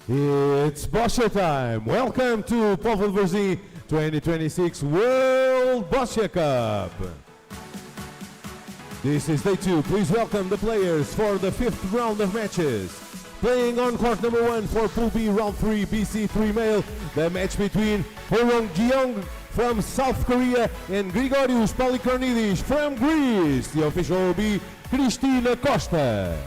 It's Boccia time. Welcome to Pavel Varzy 2026 World Boccia Cup. This is day 2. Please welcome the players for the 5th round of matches. Playing on court number 1 for Pool B round 3 BC3 male, the match between Horong Jeong from South Korea and Grigorios Palikornidis from Greece. The official will be Cristina Costa.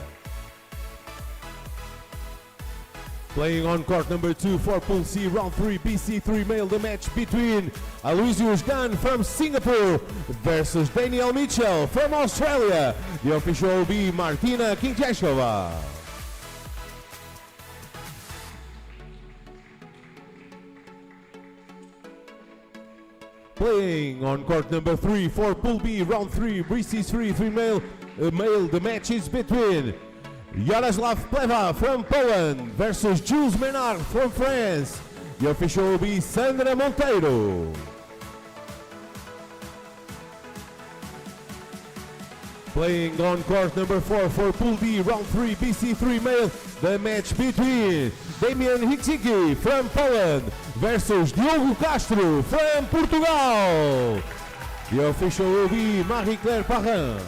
Playing on court number 2 for Pool C round 3 BC3 male, the match between ALOYSIUS GAN from Singapore versus Daniel MICHEL from Australia. The official will be Martina Kinchashova. Playing on court number 3 for Pool B round 3 BC3 male, the match is between Yaroslav Pleva from Poland versus Jules Menard from France. The official will be Sandra Monteiro. Playing on court number 4 for Pool D round 3 BC3 male, the match between Damian Hitziki from Poland versus Diogo Castro from Portugal. The official will be Marie-Claire Parrin.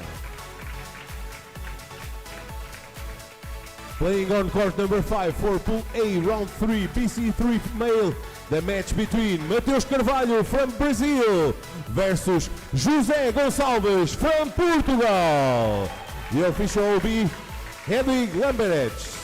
Playing on court number 5 for Pool A round 3 BC3 male, the match between Mateus Carvalho from Brazil versus José Gonçalves from Portugal. The official will be Hedwig Lamberets.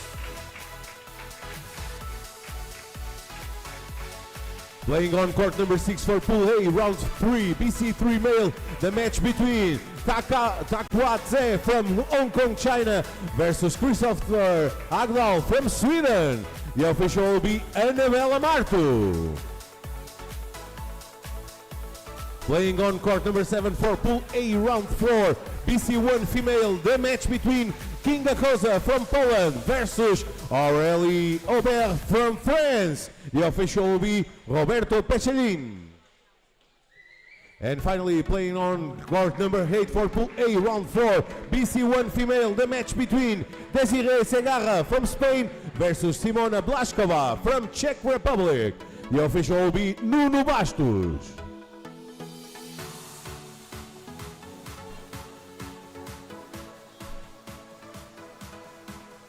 Playing on court number 6 for Pool A round 3 BC3 male, the match between Takwa Tse from Hong Kong, China versus Christopher Agdal from Sweden. The official will be Annabella Martu. Playing on court number 7 for Pool A round 4 BC1 female, the match between Kinga Koza from Poland versus Aurélie Aubert from France. The official will be Roberto Pechelin. And finally, playing on court number 8 for Pool A round 4 BC1 female, the match between Desiree Segarra from Spain versus Simona Blaskova from Czech Republic. The official will be Nuno Bastos.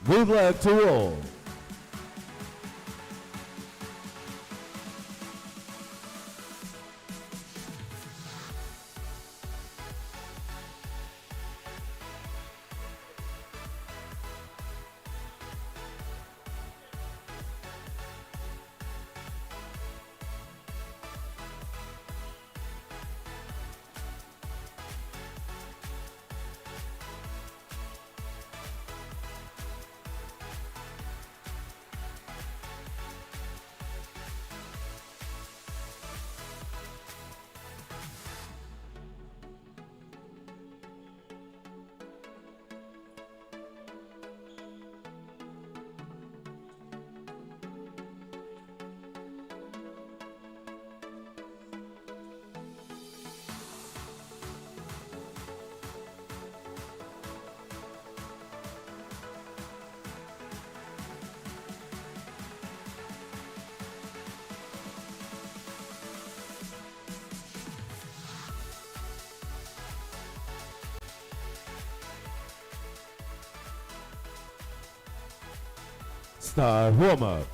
Good luck to all. Start warm-up.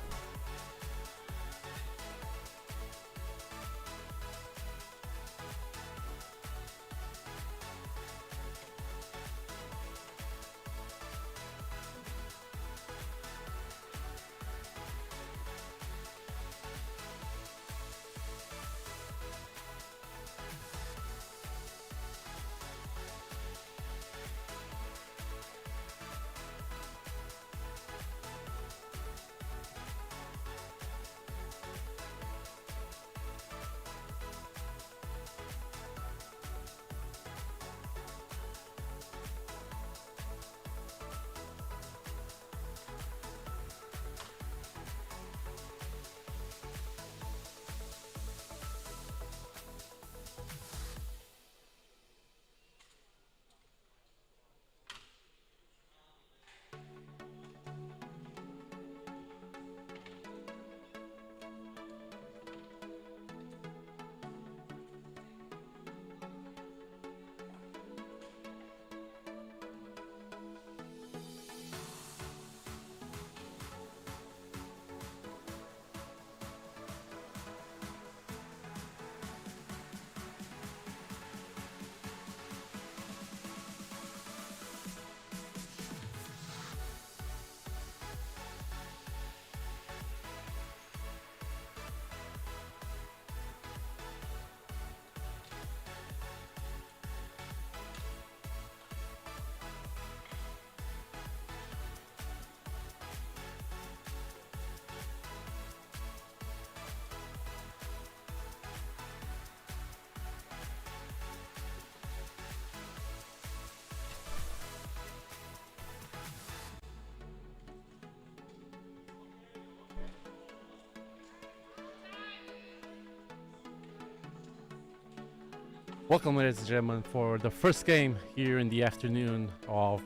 Welcome, ladies and gentlemen, for the first game here in the afternoon of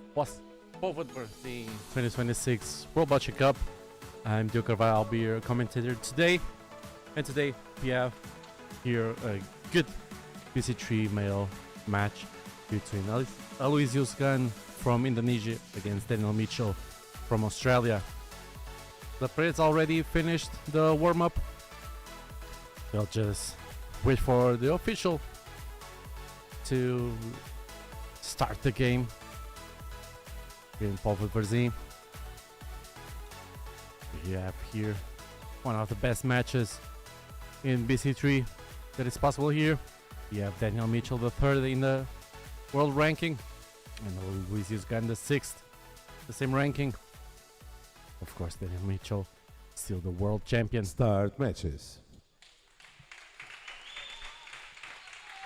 Forward Birthday 2026 World Bocce Cup. I'm Duke Carvalho, I'll be your commentator today. And today we have here a good BC3 male match between ALOYSIUS GAN from Indonesia against Daniel MICHEL from Australia. The players already finished the warm-up. They'll just wait for the official to start the game here in Forward Birthday. We have here one of the best matches in BC3 that is possible here. We have Daniel MICHEL the third in the world ranking and ALOYSIUS GAN the sixth, the same ranking. Of course, Daniel MICHEL still the world champion. Start matches.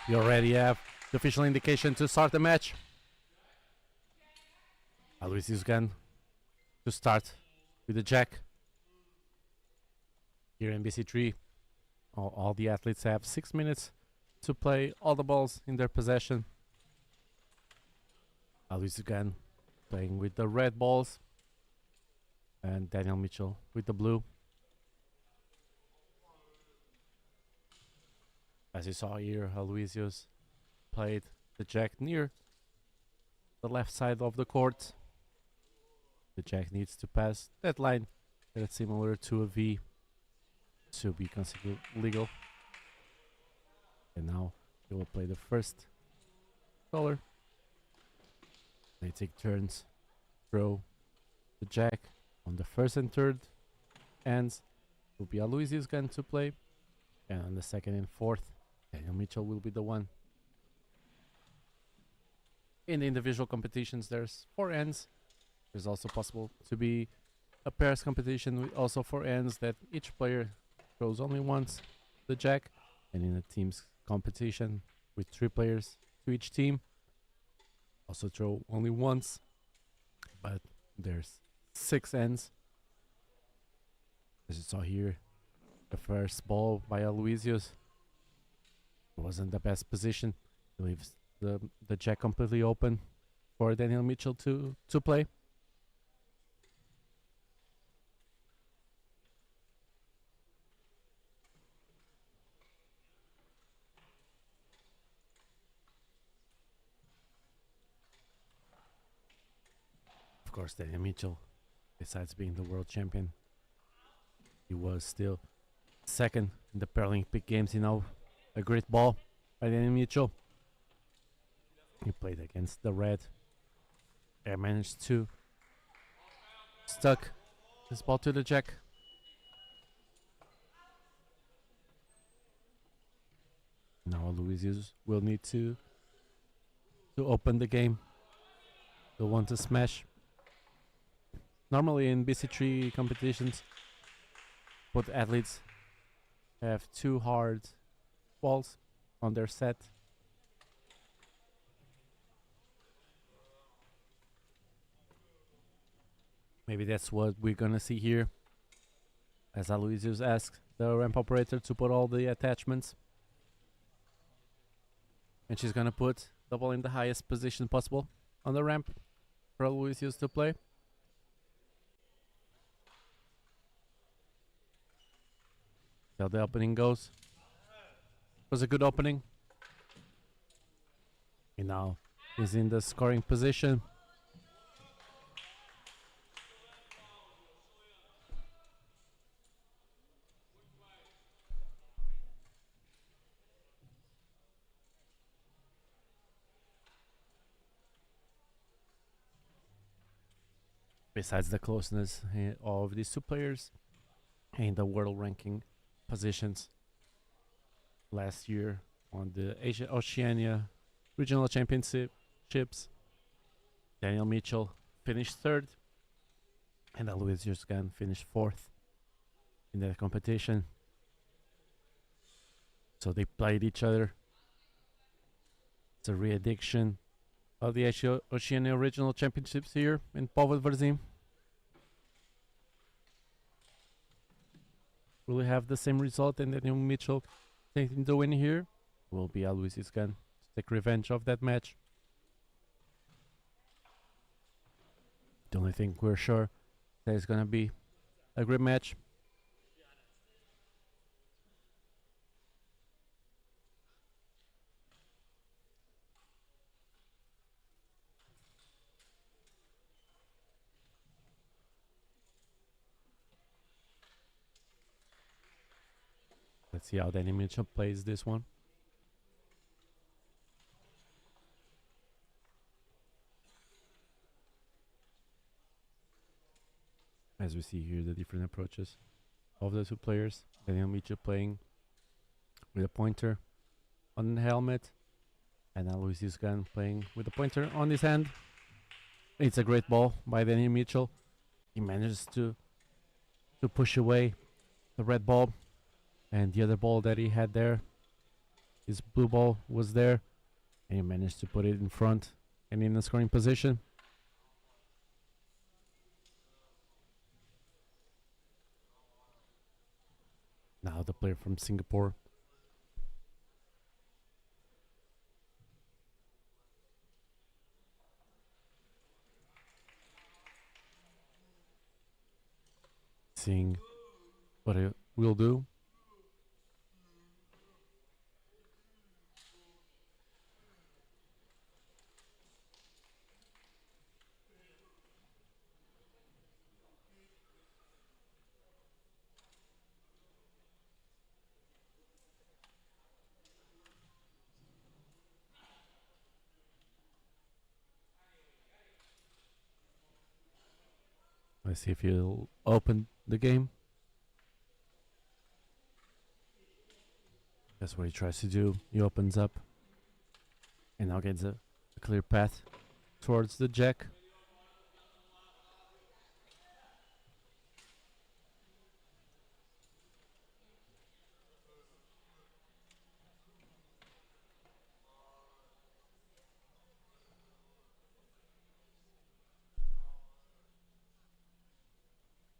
We already have the official indication to start the match. ALOYSIUS GAN to start with the jack. Here in BC3, all the athletes have 6 minutes to play all the balls in their possession. ALOYSIUS GAN playing with the red balls and Daniel MICHEL with the blue. As you saw here, ALOYSIUS played the jack near the left side of the court. The jack needs to pass that line that's similar to a V to be considered legal. And now he will play the first color. They take turns, throw the jack on the first and third ends. Will be ALOYSIUS GAN to play, and on the second and fourth, Daniel MICHEL will be the one. In the individual competitions, there's 4 ends. There's also possible to be a pairs competition with also 4 ends that each player throws only once the jack, and in a team's competition with 3 players to each team, also throw only once, but there's 6 ends. As you saw here, the first ball by ALOYSIUS wasn't the best position. He leaves the jack completely open for Daniel MICHEL to play. Of course, Daniel MICHEL, besides being the world champion, he was still second in the Paralympic Games. You know, a great ball by Daniel MICHEL. He played against the red and managed to stuck his ball to the jack. Now ALOYSIUS will need to open the game. They'll want to smash. Normally in BC3 competitions, both athletes have 2 hard balls on their set. Maybe that's what we're gonna see here, as ALOYSIUS asks the ramp operator to put all the attachments, and she's gonna put the ball in the highest position possible on the ramp for ALOYSIUS to play. How the opening goes. It was a good opening. And now he's in the scoring position. Besides the closeness of these 2 players in the world ranking positions, last year on the Asia Oceania Regional Championships, Daniel MICHEL finished 3rd and ALOYSIUS GAN finished 4th in that competition. So they played each other. It's a re-addiction of the Asia Oceania Regional Championships here in Forward Birthday. Will we have the same result and Daniel MICHEL taking the win here? Will be ALOYSIUS GAN take revenge of that match. The only thing we're sure that it's gonna be a great match. Let's see how Danny Mitchell plays this one. As we see here, the different approaches of the two players. Daniel Mitchell playing with a pointer on the helmet, and ALOYSIUS GAN playing with a pointer on his hand. It's a great ball by Daniel Mitchell. He manages to push away the red ball, and the other ball that he had there, his blue ball, was there, and he managed to put it in front and in the scoring position. Now the player from Singapore. Seeing what it will do. Let's see if he'll open the game. That's what he tries to do. He opens up and now gets a clear path towards the jack.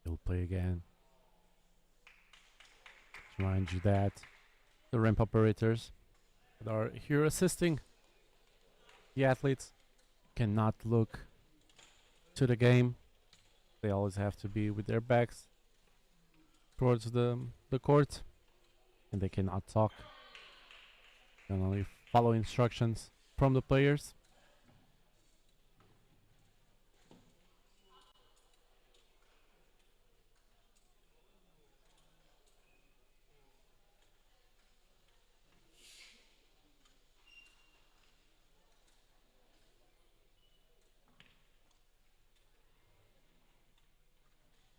He'll play again. To remind you that the ramp operators that are here assisting the athletes cannot look to the game. They always have to be with their backs towards the court, and they cannot talk. They can only follow instructions from the players.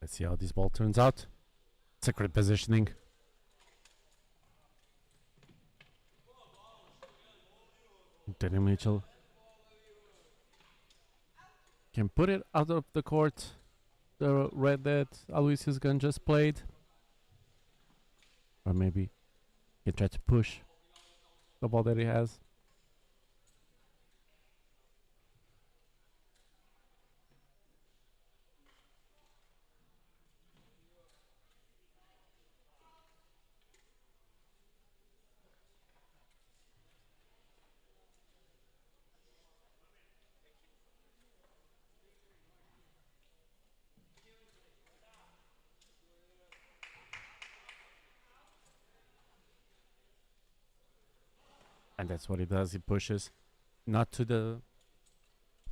Let's see how this ball turns out. It's a great positioning. Danny Mitchell can put it out of the court. The red that ALOYSIUS GAN just played. Or maybe he can try to push the ball that he has. And that's what he does. He pushes not to the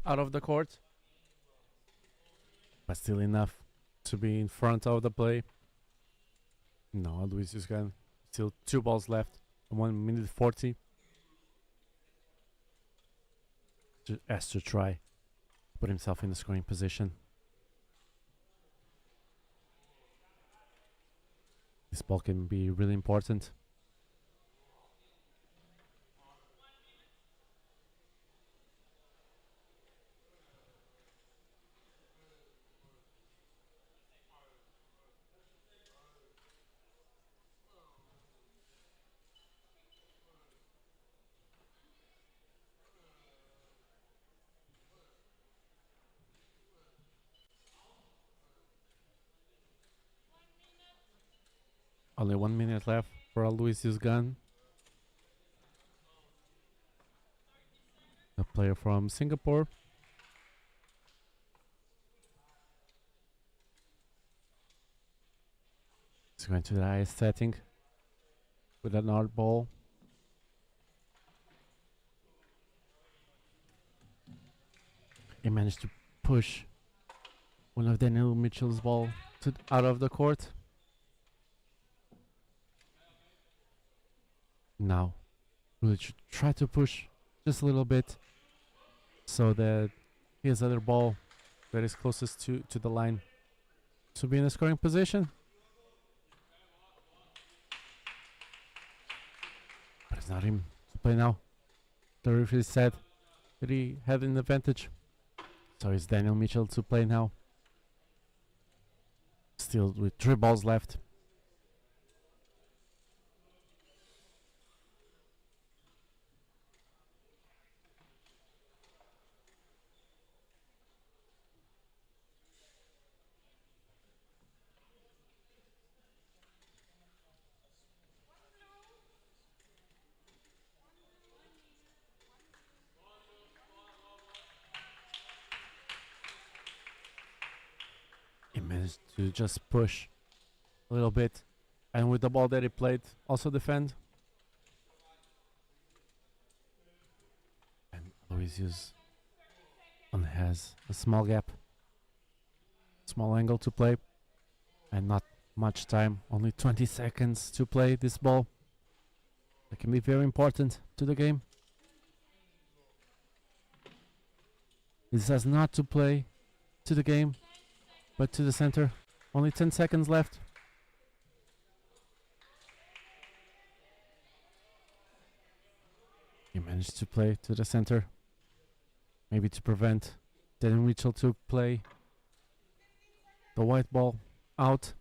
out of the court, but still enough to be in front of the play. No, ALOYSIUS GAN still 2 balls left. 1 minute 40. Has to try put himself in the scoring position. This ball can be really important. Only 1 minute left for ALOYSIUS GAN. a player from Singapore. He's going to the highest setting with an hard ball. He managed to push one of Daniel Mitchell's ball out of the court. Now, we'll try to push just a little bit so that his other ball that is closest to the line to be in a scoring position. But it's not him to play now. The referee said that he had an advantage. So it's Daniel Mitchell to play now. Still with 3 balls left. He managed to just push a little bit, and with the ball that he played, also defend. And Aloysius only has a small gap, small angle to play, and not much time, only 20 seconds to play this ball. That can be very important to the game. He says not to play to the game, but to the center. Only 10 seconds left. He managed to play to the center. Maybe to prevent Daniel Mitchell to play the white ball out.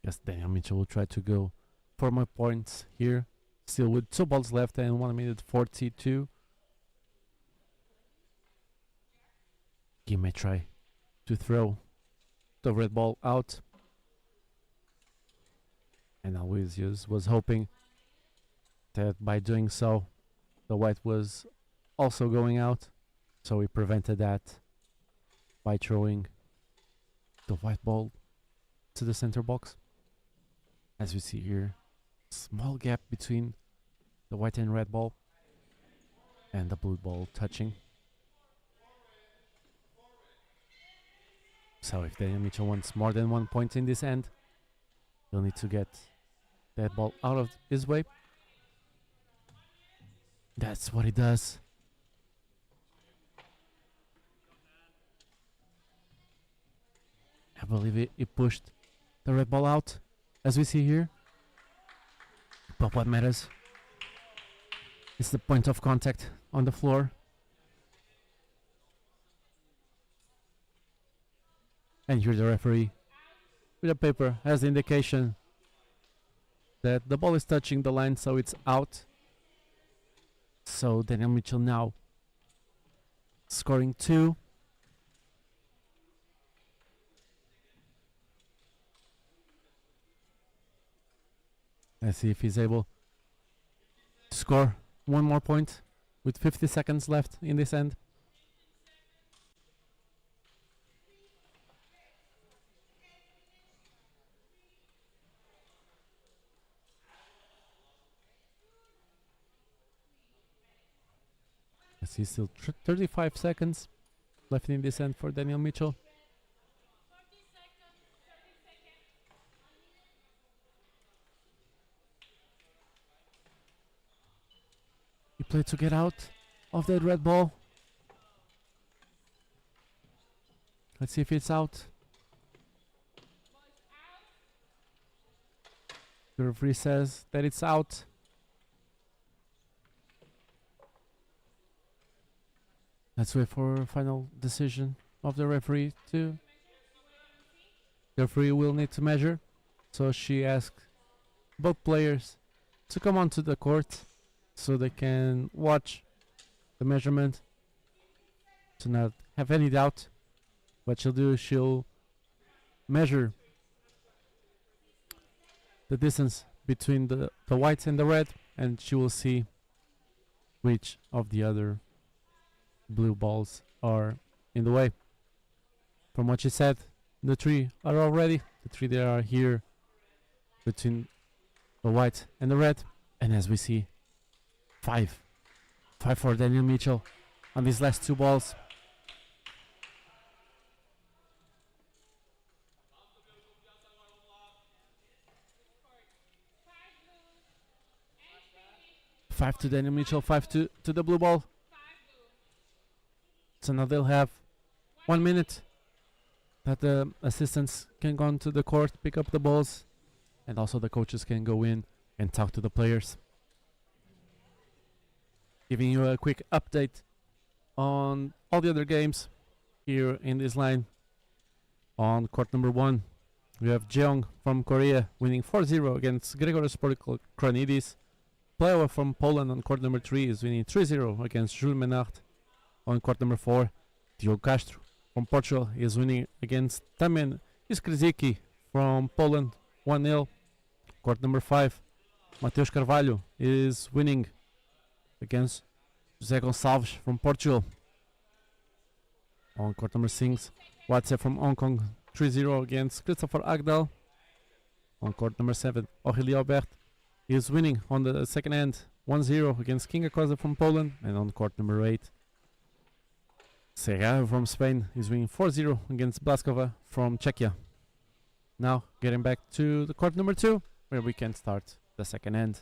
Yes, Daniel Mitchell will try to go for more points here. Still with 2 balls left and 1 minute 42. He may try to throw the red ball out. And Aloysius was hoping that by doing so, the white was also going out. So he prevented that by throwing the white ball to the center box. As we see here, small gap between the white and red ball and the blue ball touching. So if Daniel Mitchell wants more than 1 point in this end, he'll need to get that ball out of his way. That's what he does. I believe he pushed the red ball out, as we see here. But what matters is the point of contact on the floor. And here the referee with a paper has the indication that the ball is touching the line, so it's out. So Daniel Mitchell now scoring 2. Let's see if he's able to score 1 more point with 50 seconds left in this end. I see still 35 seconds left in this end for Daniel Mitchell. He played to get out of that red ball. Let's see if it's out. The referee says that it's out. Let's wait for a final decision of the referee too. The referee will need to measure, so she asked both players to come onto the court so they can watch the measurement to not have any doubt. What she'll do is she'll measure the distance between the white and the red, and she will see which of the other blue balls are in the way. From what she said, the three are all ready. The three that are here between the white and the red. And as we see, 5 for Daniel Mitchell on these last two balls. Five to Daniel Mitchell, 5 to the blue ball. So now they'll have 1 minute that the assistants can go onto the court, pick up the balls, and also the coaches can go in and talk to the players. Giving you a quick update on all the other games here in this line. On court number 1, we have Jeong from Korea winning 4-0 against Gregoros Kronidis. Plewa from Poland on court number 3 is winning 3-0 against Jules Menard. On court number 4, Diogo Castro from Portugal is winning against Tamen Iskrzicki from Poland 1-0. Court number 5, Mateus Carvalho is winning against José Gonçalves from Portugal. On court number 6, Watse from Hong Kong 3-0 against Christopher Agdal. On court number 7, Aurélie Aubert is winning on the second end 1-0 against Kinga Koza from Poland. And on court number 8, Serra from Spain is winning 4-0 against Blaskova from Czechia. Now getting back to the court number 2, where we can start the second end.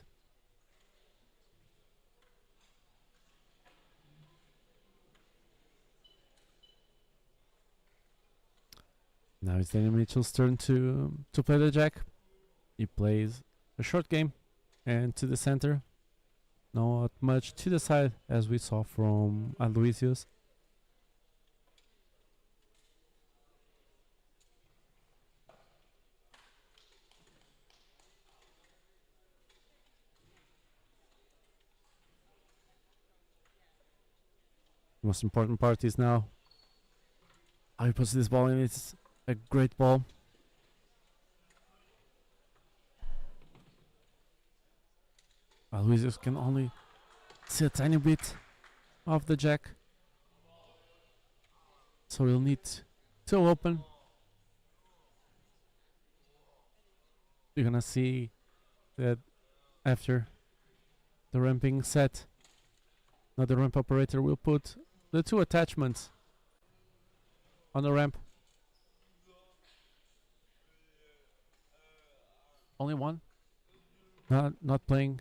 Now it's Daniel Mitchell's turn to play the jack. He plays a short game and to the center. Not much to the side as we saw from ALOYSIUS. Most important part is now how he puts this ball in. It's a great ball. ALOYSIUS can only see a tiny bit of the jack, so he'll need to open. You're gonna see that after the ramping set, now the ramp operator will put the 2 attachments on the ramp. Only one. Not playing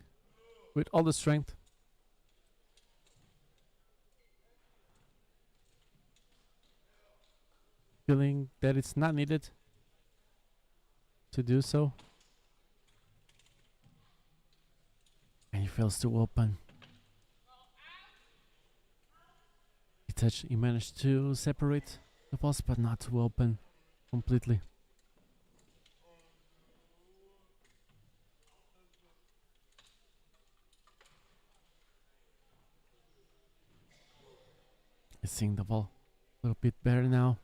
with all the strength. Feeling that it's not needed to do so. And he fails to open. He managed to separate the balls, but not to open completely. He's seeing the ball a little bit better now.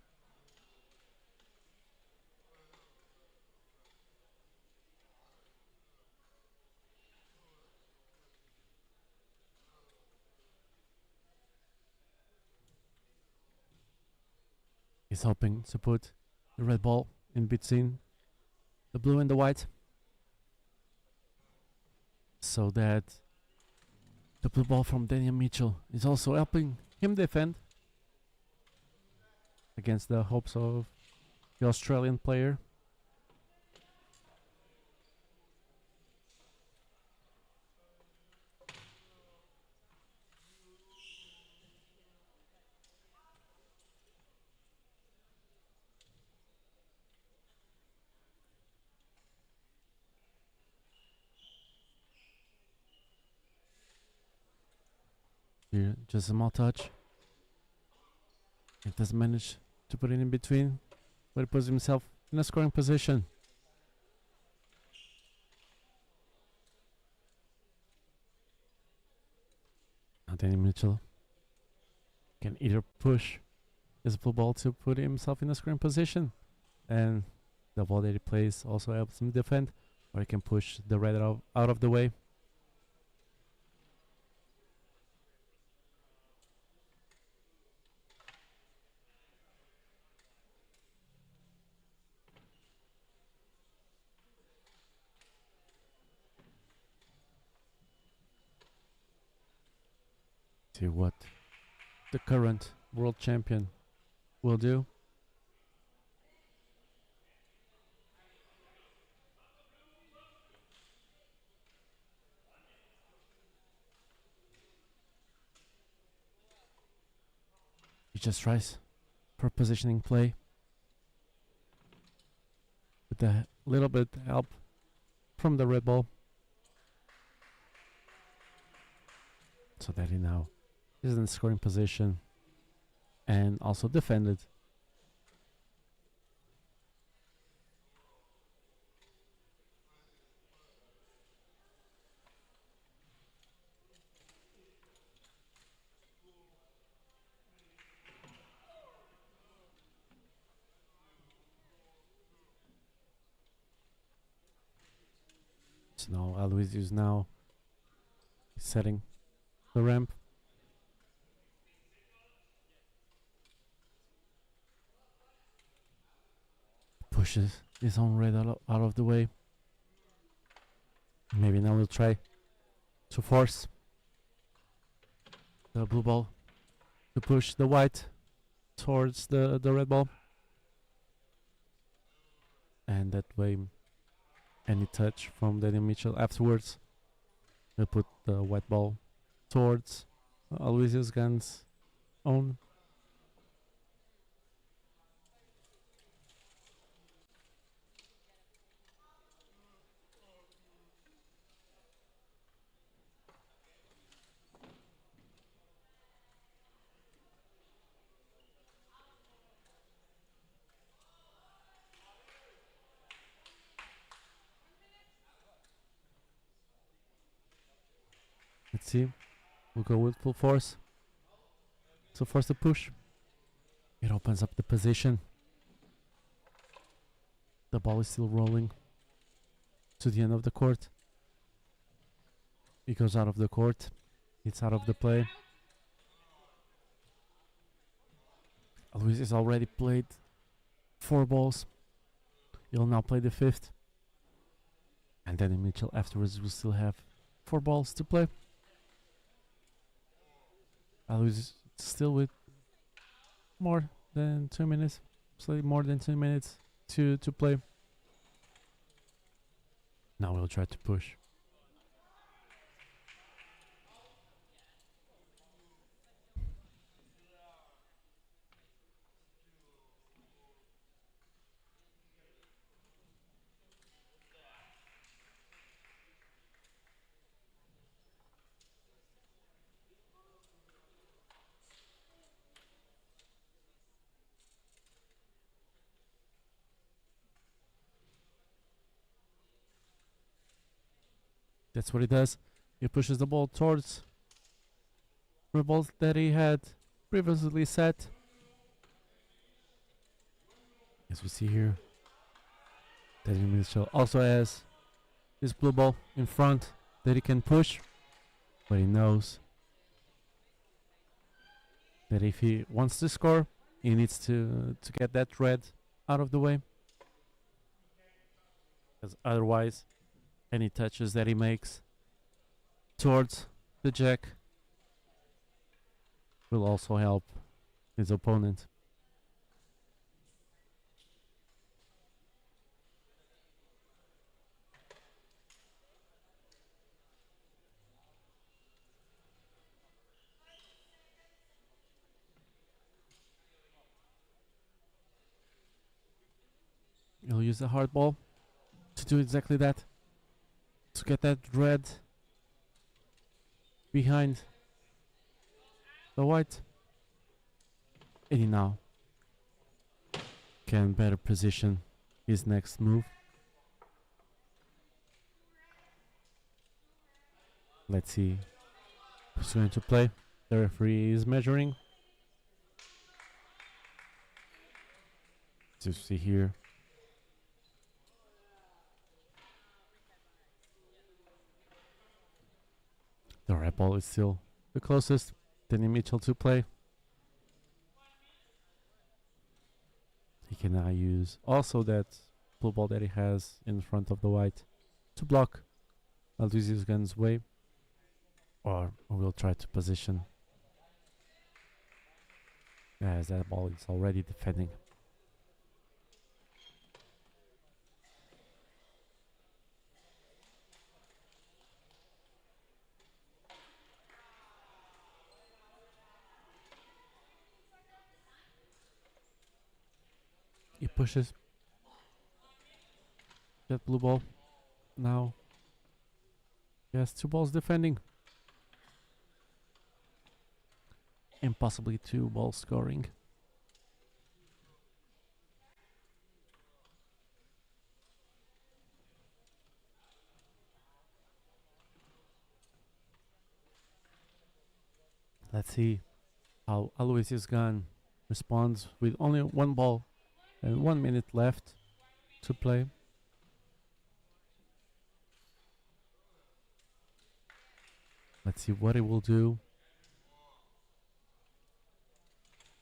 He's hoping to put the red ball in between the blue and the white, so that the blue ball from Daniel Mitchell is also helping him defend against the hopes of the Australian player. Here, just a small touch. It doesn't manage to put it in between, but he puts himself in a scoring position. Now Daniel Mitchell can either push his blue ball to put himself in a scoring position, and the ball that he plays also helps him defend. Or he can push the red out of the way. See what the current world champion will do. He just tries for positioning play with a little bit help from the red ball, so that he now is in scoring position and also defended. So now Aloysius now setting the ramp. Pushes his own red out of the way. Maybe now we'll try to force the blue ball to push the white towards the red ball. And that way, any touch from Daniel Mitchell afterwards will put the white ball towards Aloysius GAN's own. Let's see. We'll go with full force. So force the push. It opens up the position. The ball is still rolling to the end of the court. It goes out of the court. It's out of the play. Aloysius has already played 4 balls. He'll now play the 5th. And then Mitchell afterwards will still have 4 balls to play. Aloysius still with more than 2 minutes. Slightly more than 2 minutes to play. Now we'll try to push. That's what he does. He pushes the ball towards the ball that he had previously set. As we see here, Daniel Mitchell also has this blue ball in front that he can push, but he knows that if he wants to score, he needs to get that red out of the way, because otherwise any touches that he makes towards the jack will also help his opponent. He'll use the hard ball to do exactly that. To get that red behind the white. And he now can better position his next move. Let's see who's going to play. The referee is measuring. To see here. The red ball is still the closest. Danny Mitchell to play. He can now use also that blue ball that he has in front of the white to block ALOYSIUS GAN's way. Or we'll try to position as that ball is already defending. He pushes that blue ball. Now he has two balls defending. And possibly two balls scoring. Let's see how ALOYSIUS GAN responds with only one ball and 1 minute left to play. Let's see what he will do.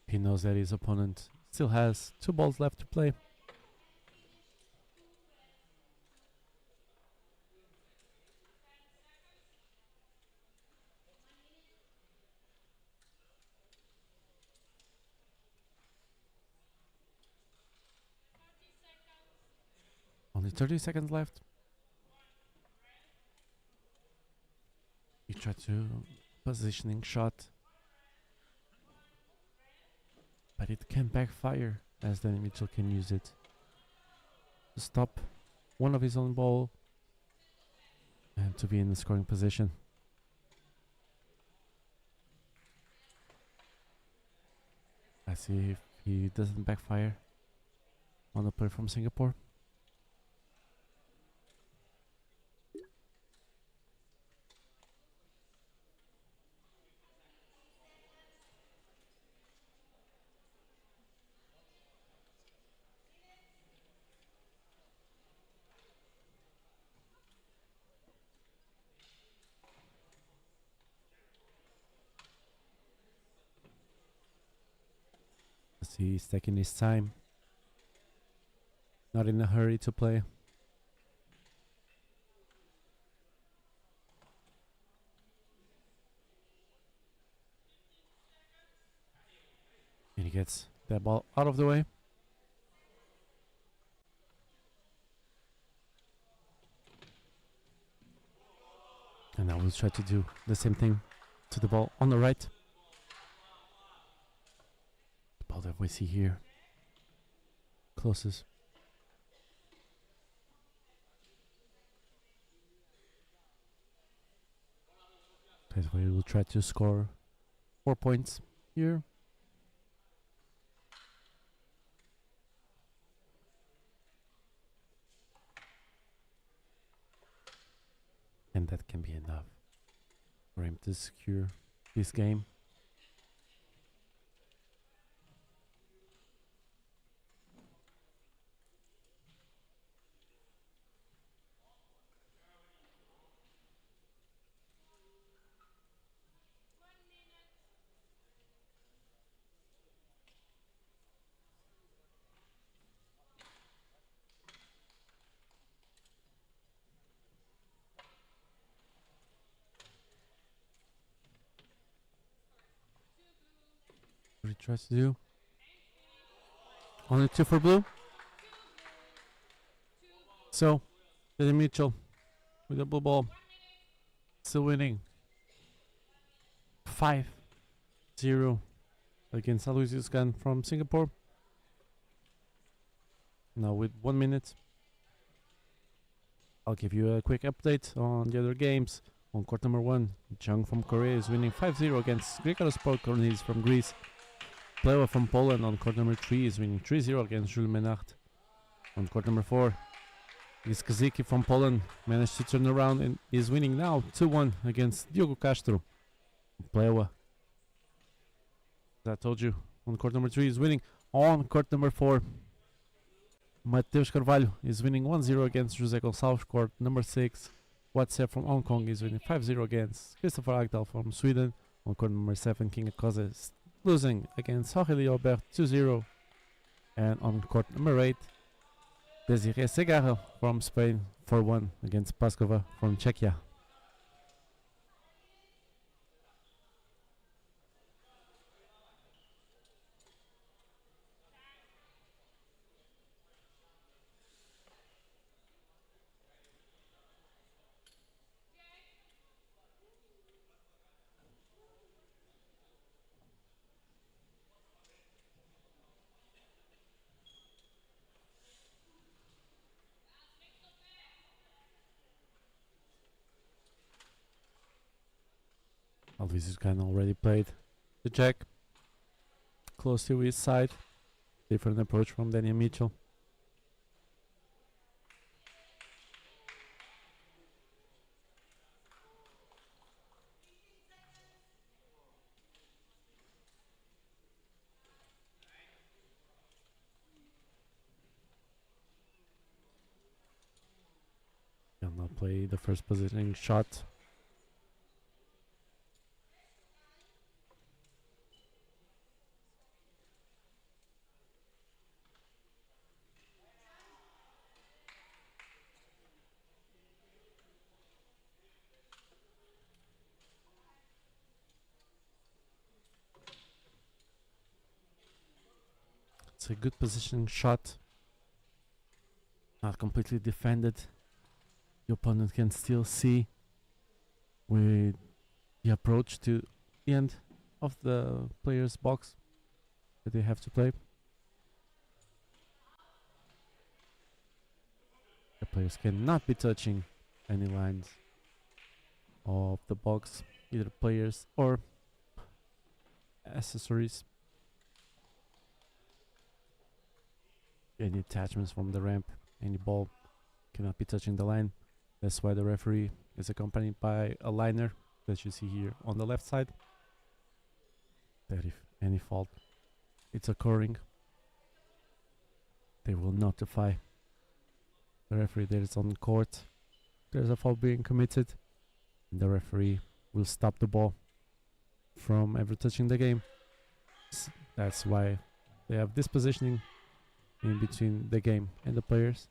He knows that his opponent still has two balls left to play. Only 30 seconds left. He tried to positioning shot, but it can backfire as Danny Mitchell can use it to stop one of his own ball and to be in the scoring position. Let's see if he doesn't backfire on the player from Singapore. He's taking his time, not in a hurry to play. And he gets that ball out of the way. And now we'll try to do the same thing to the ball on the right. That we see here closest. That's why we will try to score 4 points here. And that can be enough for him to secure this game. What he tries to do. Only 2 for blue. So, Danny Mitchell with the blue ball. Still winning. 5-0 against ALOYSIUS GAN from Singapore. Now with 1 minute, I'll give you a quick update on the other games. On court number 1, Jung from Korea is winning 5-0 against Grigorios Polkornis from Greece. Plewa from Poland on court number 3 is winning 3-0 against Jules Menard. On court number 4, Iskaziki from Poland managed to turn around and is winning now 2-1 against Diogo Castro. Plewa, as I told you, on court number 3 is winning. On court number 4, Mateus Carvalho is winning 1-0 against José Gonçalves. Court number 6, Whatsapp from Hong Kong is winning 5-0 against Christopher Agdal from Sweden. On court number 7, King Akosa is losing against Aurélie Aubert 2-0. And on court number 8, Desiree Segarra from Spain 4-1 against Paskova from Czechia. Aloysius GAN already played the jack close to his side. Different approach from Daniel Mitchell. He'll not play the first positioning shot. It's a good positioning shot. Not completely defended. The opponent can still see with the approach to the end of the player's box that they have to play. The players cannot be touching any lines of the box, either players or accessories. Any attachments from the ramp, any ball cannot be touching the line. That's why the referee is accompanied by a liner that you see here on the left side. That if any fault it's occurring, they will notify the referee that it's on court. There's a foul being committed, and the referee will stop the ball from ever touching the game. That's why they have this positioning in between the game and the players.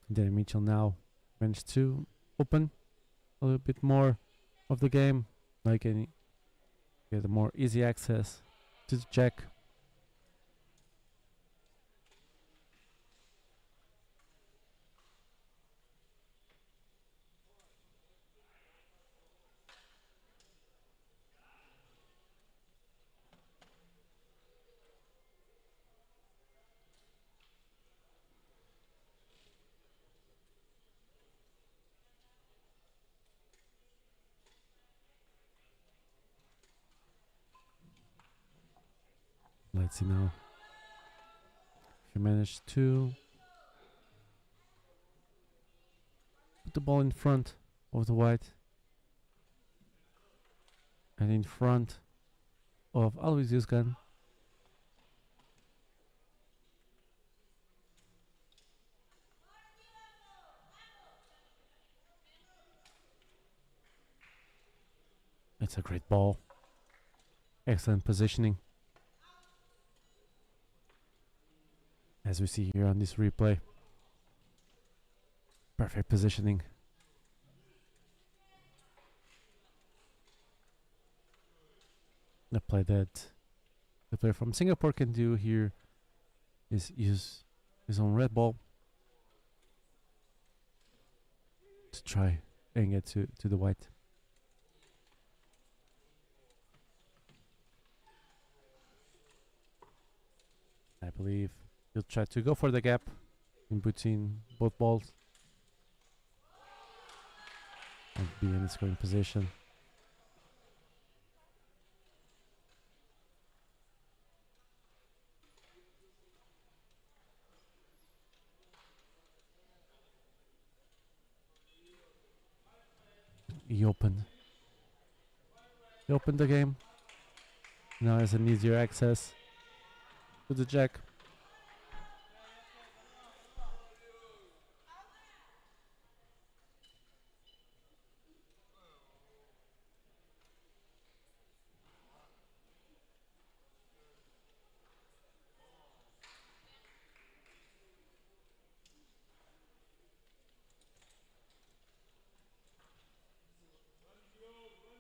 Then Michel now managed to open a little bit more of the game, like any get a more easy access to the jack. Let's see now if you manage to put the ball in front of the white and in front of Aloysius GAN. It's a great ball. Excellent positioning. As we see here on this replay. Perfect positioning. The play that the player from Singapore can do here is use his own red ball to try and get to the white. I believe he'll try to go for the gap in between both balls and be in the scoring position. He opened the game. Now has an easier access to the jack.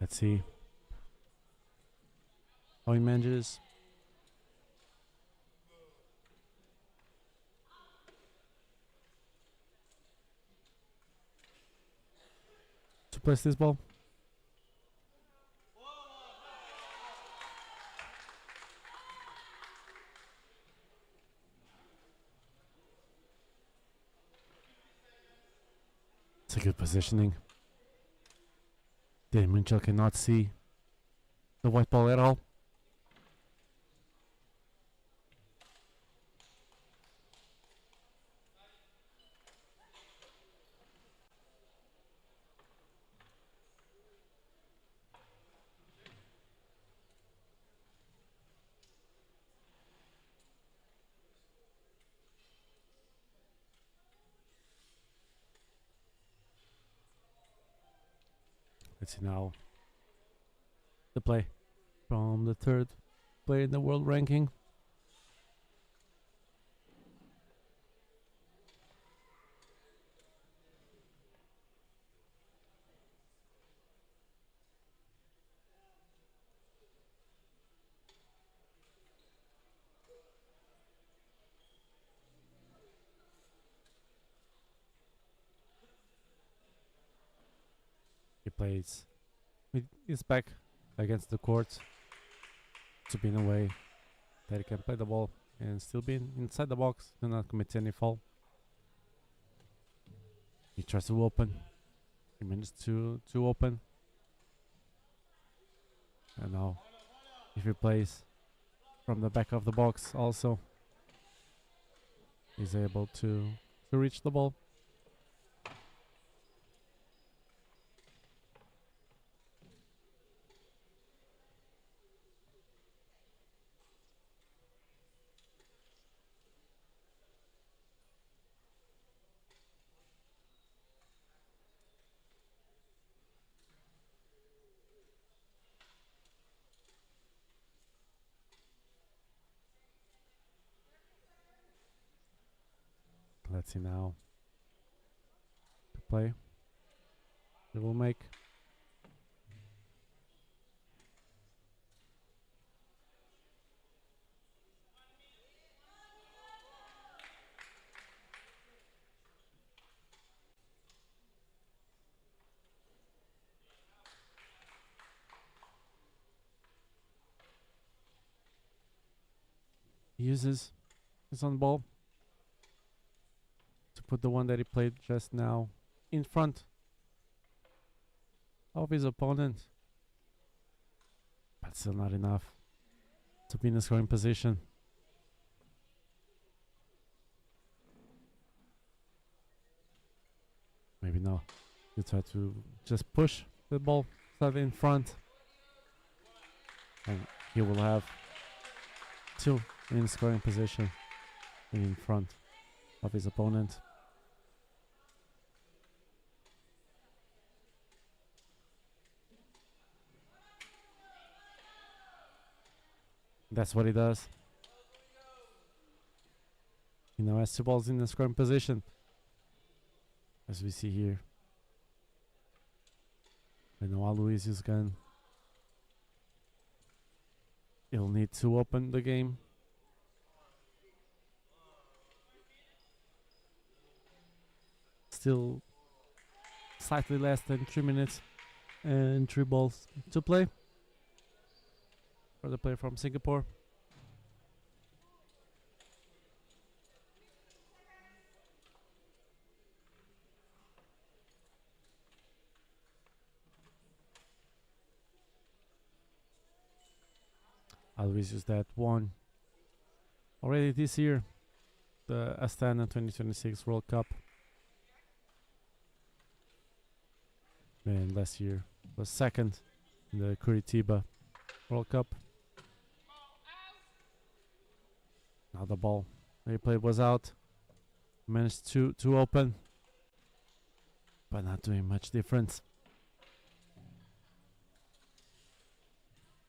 Let's see how he manages. To place this ball. It's a good positioning. MICHEL cannot see the white ball at all. Let's see now the play from the third player in the world ranking. He plays with his back against the court to be in a way that he can play the ball and still be inside the box, do not commit any foul. He tries to open. He manages to open. And now if he plays from the back of the box also, he's able to reach the ball. Let's see now the play they will make. He uses his own ball to put the one that he played just now in front of his opponent, but still not enough to be in a scoring position. Maybe no. You try to just push the ball slightly in front, and he will have two in scoring position in front of his opponent. That's what he does. He now has two balls in the scoring position, as we see here. And now ALOYSIUS GAN, he'll need to open the game. Still slightly less than 3 minutes and 3 balls to play for the player from Singapore. ALOYSIUS that won already this year the Astana 2026 World Cup, and last year was second in the Curitiba World Cup. Now the ball they played was out. Managed to open, but not doing much difference.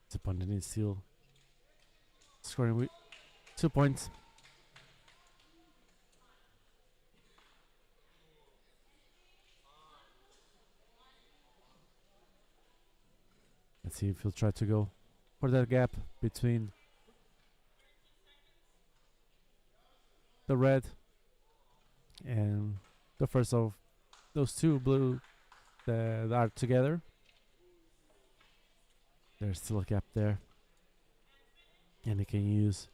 His opponent is still scoring with 2 points. Let's see if he'll try to go for that gap between the red and the first of those two blue that are together. There's still a gap there, and he can use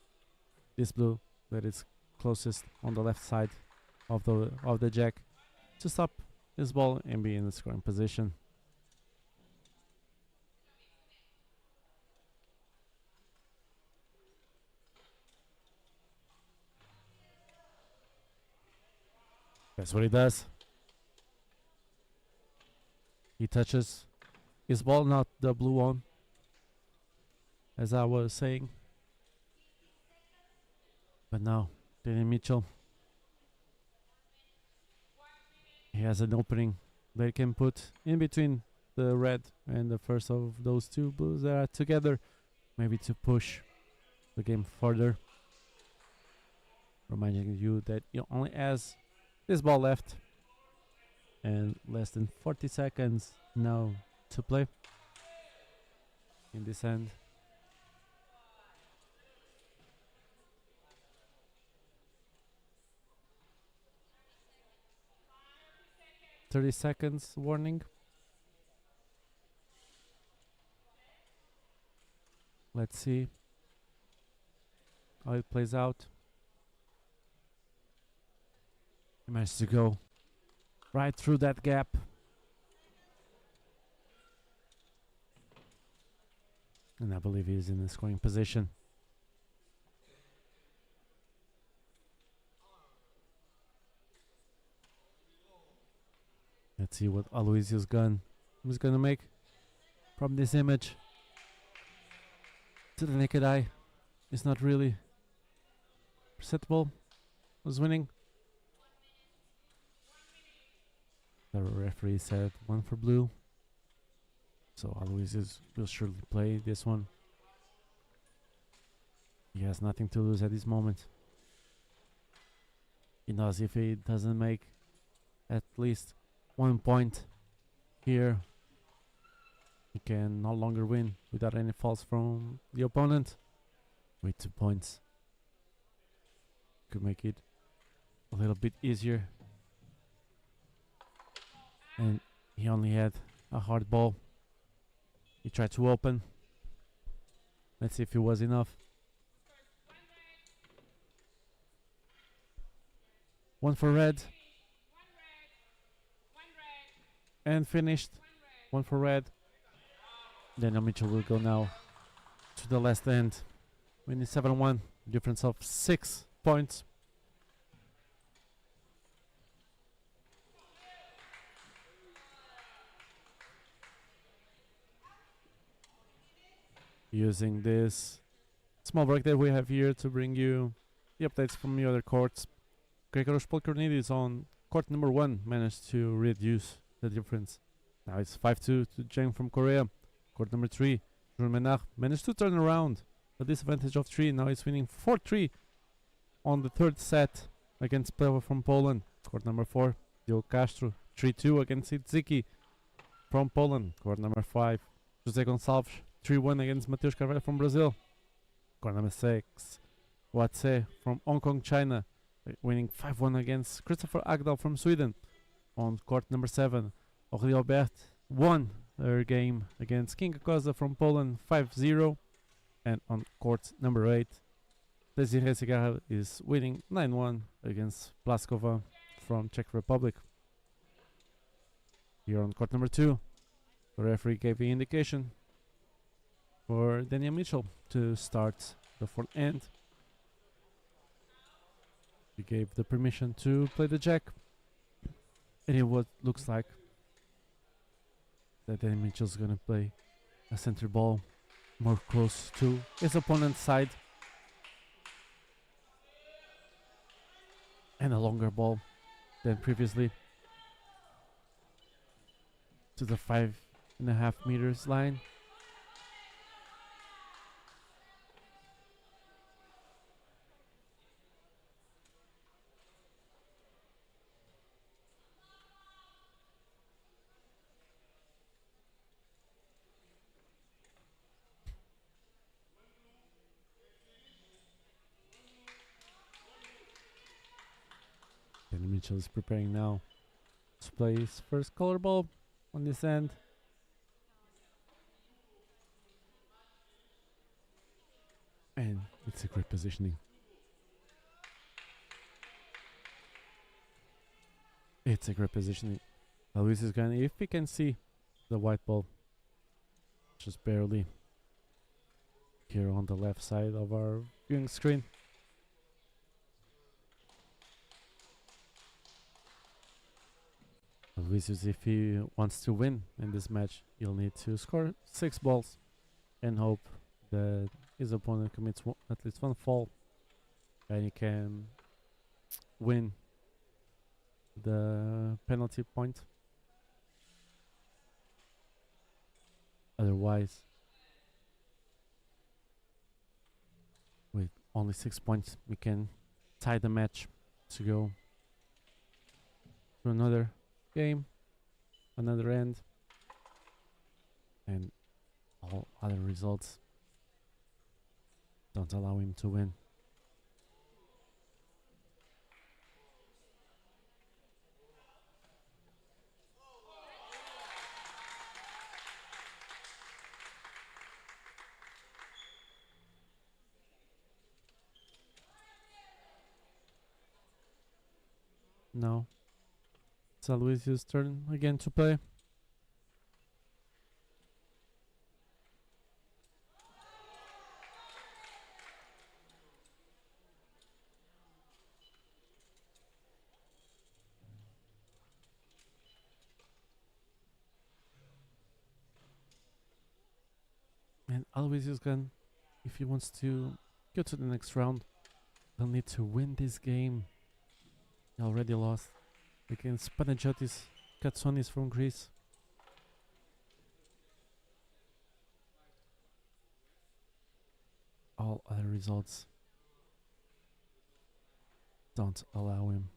this blue that is closest on the left side of the jack to stop this ball and be in the scoring position. That's what he does. He touches his ball, not the blue one, as I was saying. But now, MICHEL, he has an opening that he can put in between the red and the first of those two blues that are together, maybe to push the game further. Reminding you that he only has this ball left and less than 40 seconds now to play in this end. "30 seconds warning." Let's see how it plays out. He managed to go right through that gap. And I believe he's in the scoring position. Let's see what ALOYSIUS GAN is gonna make from this image. To the naked eye, it's not really perceptible who's winning. The referee said 1 for blue, so ALOYSIUS will surely play this one. He has nothing to lose at this moment. He knows if he doesn't make at least 1 point here, he can no longer win without any faults from the opponent. With 2 points, could make it a little bit easier. And he only had a hard ball. He tried to open. Let's see if it was enough. 1 for red. And finished. 1 for red. Then MICHEL will go now to the last end, winning 7-1, difference of 6 points. Using this small break that we have here to bring you the updates from the other courts. Gregoros Polkornidis on court number 1 managed to reduce the difference. Now it's 5-2 to Jang from Korea. Court number 3, Jurmenach managed to turn around a disadvantage of 3. Now he's winning 4-3 on the third set against Plewa from Poland. Court number 4, Dio Castro 3-2 against Itziki from Poland. Court number 5, Jose Gonçalves 3-1 against Mateus Carvalho from Brazil. Court number 6, Watse from Hong Kong, China, winning 5-1 against Christopher Agdal from Sweden. On court number 7, Aurélie Aubert won her game against Kinga Koza from Poland 5-0. And on court number 8, Desiree Segarra is winning 9-1 against Plaskova from Czech Republic. Here on court number 2, the referee gave the indication for MICHEL to start the fourth end. He gave the permission to play the jack, and it what looks like that MICHEL's gonna play a center ball more close to his opponent's side and a longer ball than previously to the 5.5 meters line. Then Mitchell is preparing now to play his first color ball on this end. And it's a great positioning. It's a great positioning. Aloysius is going, if we can see the white ball, just barely here on the left side of our viewing screen. Aloysius, if he wants to win in this match, he'll need to score 6 balls and hope that his opponent commits at least one foul and he can win the penalty point. Otherwise, with only 6 points, we can tie the match to go to another game, another end, and all other results don't allow him to win. Now it's Aloysius' turn again to play. And Aloysius can, if he wants to go to the next round, he'll need to win this game. He already lost against Panagiotis Katsonis from Greece. All other results don't allow him.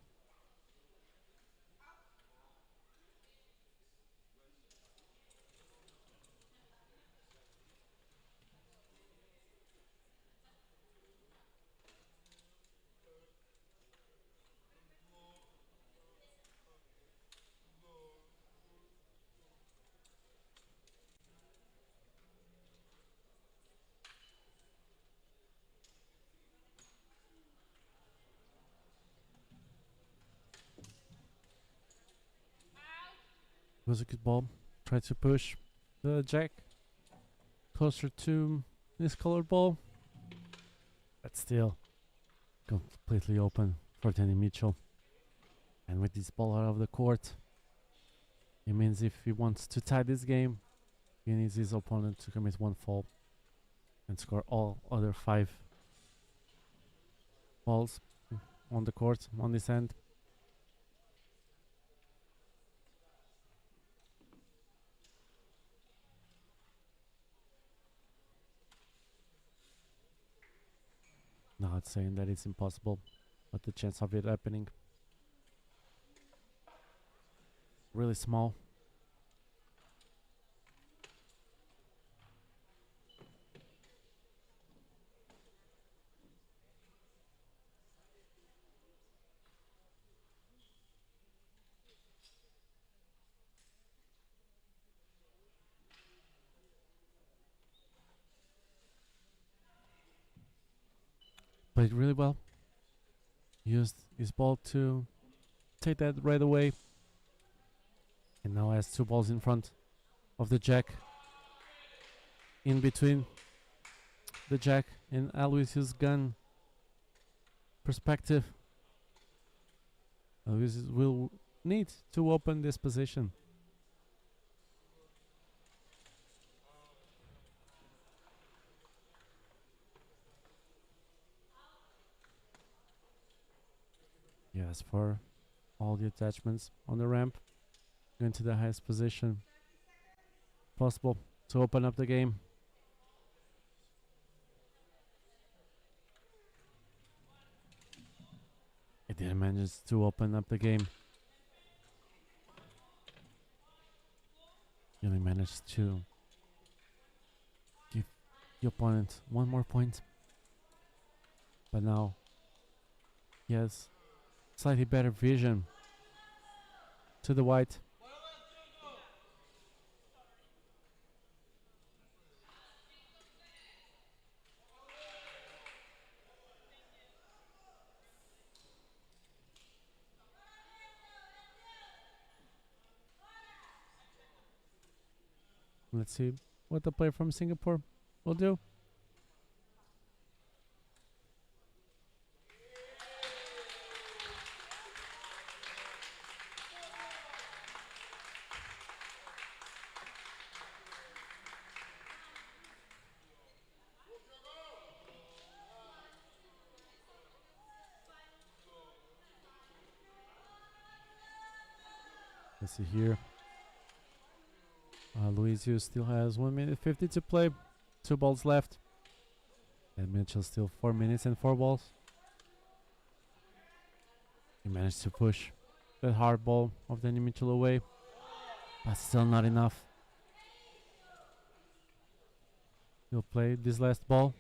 Was a good ball. Tried to push the jack closer to this colored ball, but still completely open for Danny Mitchell. And with this ball out of the court, it means if he wants to tie this game, he needs his opponent to commit one foul and score all other 5 balls on the court on this end. Not saying that it's impossible, but the chance of it happening really small. Played really well. Used his ball to take that right away. And now has 2 balls in front of the jack. In between the jack and Aloysius' gun perspective. Aloysius will need to open this position. Yes, for all the attachments on the ramp, going to the highest position possible to open up the game. It didn't manage to open up the game. He only managed to give the opponent 1 more point. But now he has slightly better vision to the white. Let's see what the player from Singapore will do. Let's see here. ALOYSIUS still has 1 minute 50 to play. 2 balls left. And MICHEL still 4 minutes and 4 balls. He managed to push that hard ball of Danny MICHEL away. But still not enough. He'll play this last ball.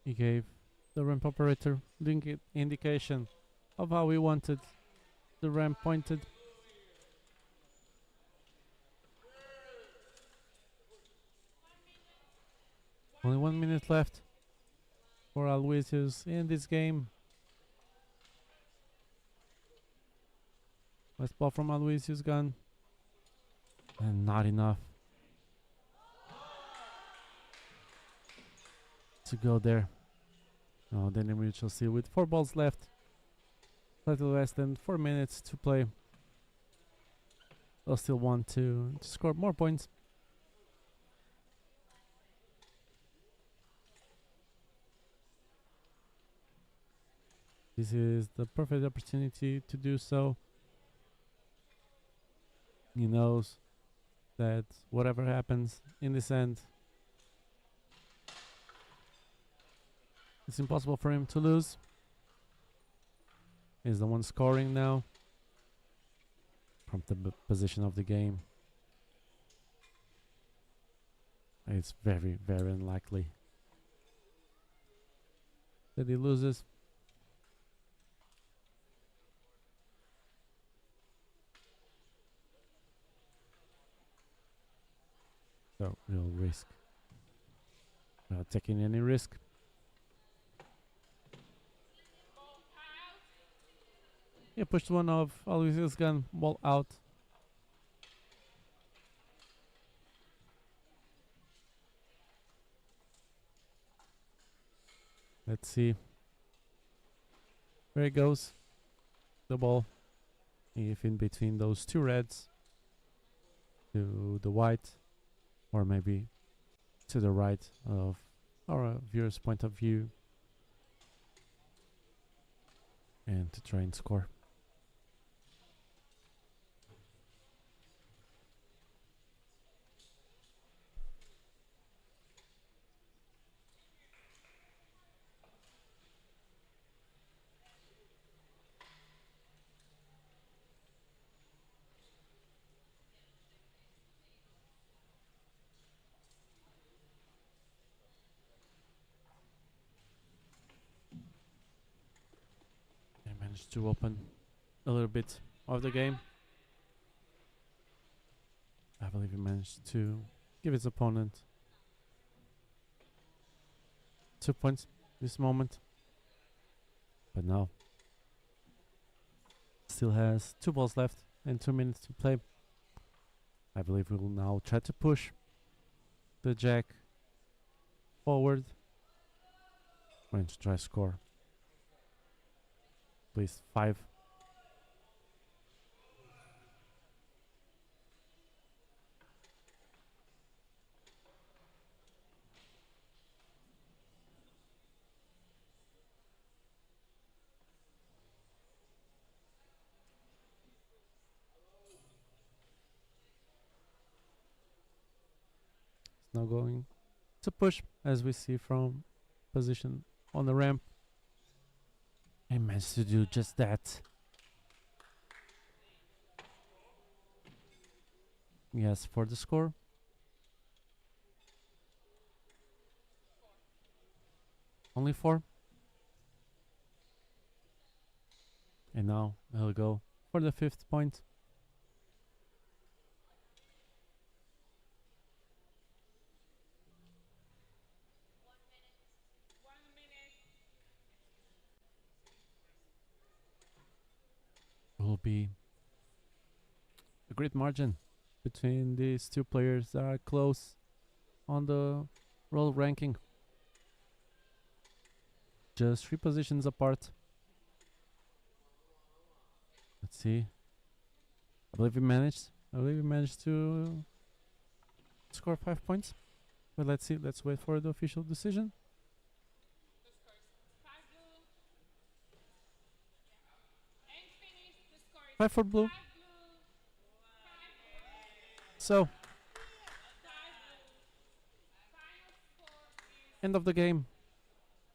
He gave the ramp operator the indication of how he wanted the ramp pointed. Only 1 minute left for ALOYSIUS in this game. Last ball from ALOYSIUS GAN. And not enough to go there. Now Danny MICHEL still with 4 balls left. Slightly less than 4 minutes to play. They'll still want to score more points. This is the perfect opportunity to do so. He knows that whatever happens in this end, it's impossible for him to lose. He's the one scoring now from the position of the game. It's very, very unlikely that he loses. So, real risk. Not taking any risk. He pushed one of ALOYSIUS GAN ball out. Let's see where it goes. The ball, if in between those two reds, to the white, or maybe to the right of our viewer's point of view, and to try and score. Managed to open a little bit of the game. I believe he managed to give his opponent 2 points this moment. But now still has 2 balls left and 2 minutes to play. I believe we will now try to push the jack forward. Going to try score. Please, 5. now going to push, as we see from position on the ramp. And managed to do just that. Yes, for the score. Only 4. And now he'll go for the 5th point. Will be a great margin between these two players that are close on the world ranking. Just 3 positions apart. Let's see. I believe we managed to score 5 points. But let's see. Let's wait for the official decision. The score is 5 blue. And finished. The score is 5 for blue. 5 blue. 5 So, 5 blue. Final score is end of the game.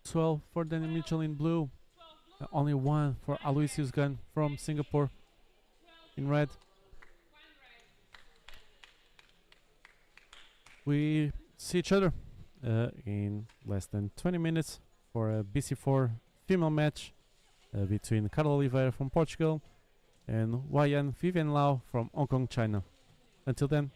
12 for Daniel Mitchell in blue. 12 blue. Only 1 for ALOYSIUS GAN from Singapore 12 in red. 1 red. We see each other in less than 20 minutes for a BC4 female match between Carla Oliveira from Portugal and Wayan Vivian Lau from Hong Kong, China. Until then,